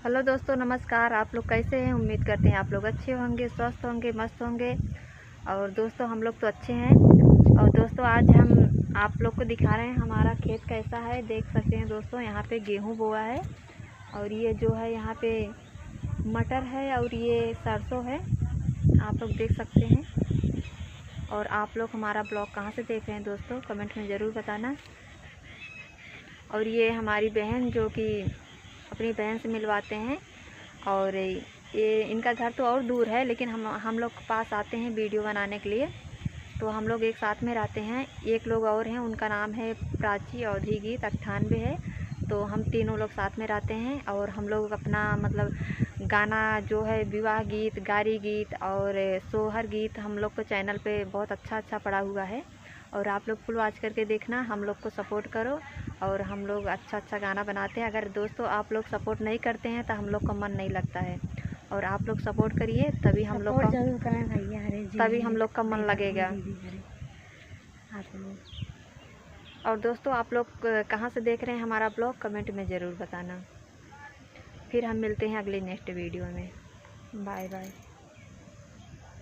Hello दोस्तों, नमस्कार। आप लोग कैसे हैं? उम्मीद करते हैं आप लोग अच्छे होंगे, स्वस्थ होंगे, मस्त होंगे। और दोस्तों हम लोग तो अच्छे हैं। और दोस्तों आज हम आप लोग को दिखा रहे हैं हमारा खेत कैसा है। देख सकते हैं दोस्तों, यहाँ पे गेहूं बोआ है और ये जो है यहाँ पे मटर है और ये सरसों है, आप लोग देख सकते हैं। और आप लोग हमारा ब्लॉग कहाँ से देख रहे हैं दोस्तों, कमेंट में ज़रूर बताना। और ये हमारी बहन जो कि अपनी बहन से मिलवाते हैं। और ये इनका घर तो और दूर है, लेकिन हम लोग के पास आते हैं वीडियो बनाने के लिए। तो हम लोग एक साथ में रहते हैं। एक लोग और हैं, उनका नाम है प्राची अवधि गीत 98 है। तो हम तीनों लोग साथ में रहते हैं और हम लोग अपना मतलब गाना जो है विवाह गीत, गारी गीत और सोहर गीत हम लोग को चैनल पे बहुत अच्छा पड़ा हुआ है। और आप लोग फुल वॉच करके देखना, हम लोग को सपोर्ट करो। और हम लोग अच्छा गाना बनाते हैं। अगर दोस्तों आप लोग सपोर्ट नहीं करते हैं तो हम लोग का मन नहीं लगता है। और आप लोग सपोर्ट करिए तभी हम लोग का जरूर करें भैया। अरे जी, तभी हम लोग का मन लगेगा। और दोस्तों आप लोग कहाँ से देख रहे हैं हमारा ब्लॉग, कमेंट में ज़रूर बताना। फिर हम मिलते हैं अगले नेक्स्ट वीडियो में। Bye bye.